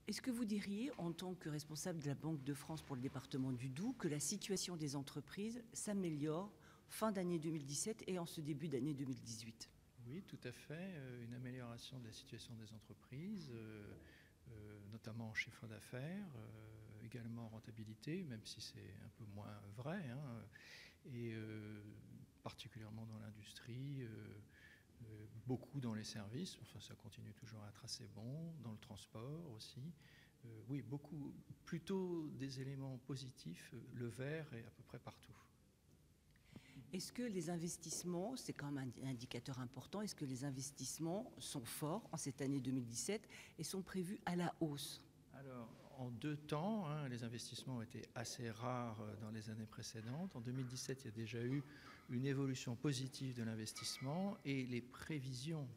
Est-ce que vous diriez, en tant que responsable de la Banque de France pour le département du Doubs, que la situation des entreprises s'améliore fin d'année 2017 et en ce début d'année 2018? Oui, tout à fait. Une amélioration de la situation des entreprises, notamment en chiffre d'affaires, également en rentabilité, même si c'est un peu moins vrai, hein, et particulièrement dans l'industrie, beaucoup dans les services, enfin ça continue toujours à être assez bon, dans le transport aussi. Oui, beaucoup, plutôt des éléments positifs, le vert est à peu près partout. Est-ce que les investissements, c'est quand même un indicateur important, est-ce que les investissements sont forts en cette année 2017 et sont prévus à la hausse? Alors, en deux temps, hein, les investissements ont été assez rares dans les années précédentes. En 2017, il y a déjà eu une évolution positive de l'investissement et les prévisions,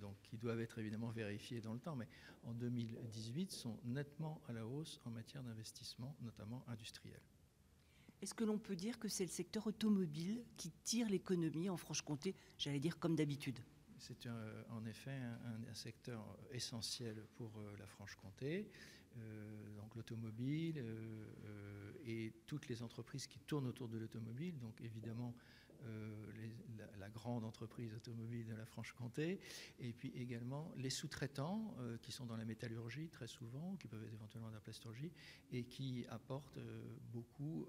donc, qui doivent être évidemment vérifiées dans le temps, mais en 2018 sont nettement à la hausse en matière d'investissement, notamment industriel. Est-ce que l'on peut dire que c'est le secteur automobile qui tire l'économie en Franche-Comté, j'allais dire comme d'habitude? C'est en effet un secteur essentiel pour la Franche-Comté, donc l'automobile et toutes les entreprises qui tournent autour de l'automobile, donc évidemment la grande entreprise automobile de la Franche-Comté, et puis également les sous-traitants qui sont dans la métallurgie très souvent, qui peuvent être éventuellement dans la plasturgie, et qui apportent beaucoup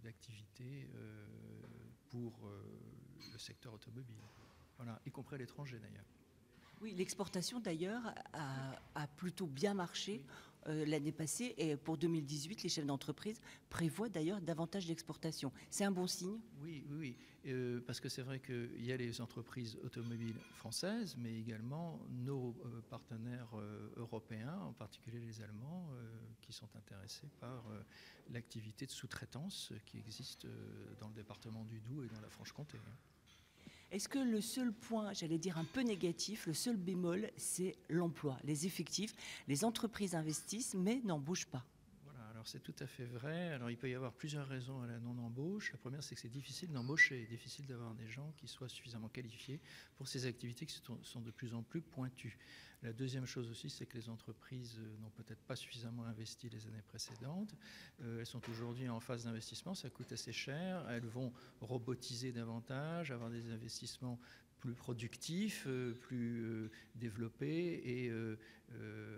d'activités pour le secteur automobile. Voilà, y compris à l'étranger d'ailleurs. Oui, l'exportation d'ailleurs a plutôt bien marché Oui. l'année passée et pour 2018, les chefs d'entreprise prévoient d'ailleurs davantage d'exportation. C'est un bon signe? Oui, oui, oui. Parce que c'est vrai qu'il y a les entreprises automobiles françaises, mais également nos partenaires européens, en particulier les Allemands, qui sont intéressés par l'activité de sous-traitance qui existe dans le département du Doubs et dans la Franche-Comté. Est-ce que le seul point, j'allais dire un peu négatif, le seul bémol, c'est l'emploi, les effectifs? Les entreprises investissent mais n'embauchent pas. Voilà, alors c'est tout à fait vrai. Alors il peut y avoir plusieurs raisons à la non-embauche. La première, c'est que c'est difficile d'embaucher, difficile d'avoir des gens qui soient suffisamment qualifiés pour ces activités qui sont de plus en plus pointues. La deuxième chose aussi, c'est que les entreprises n'ont peut-être pas suffisamment investi les années précédentes. Elles sont aujourd'hui en phase d'investissement, ça coûte assez cher. Elles vont robotiser davantage, avoir des investissements plus productifs, plus développés, et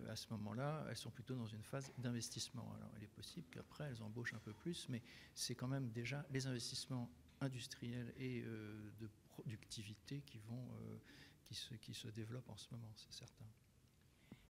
à ce moment-là, elles sont plutôt dans une phase d'investissement. Alors, il est possible qu'après, elles embauchent un peu plus, mais c'est quand même déjà les investissements industriels et de productivité qui se développent en ce moment, c'est certain.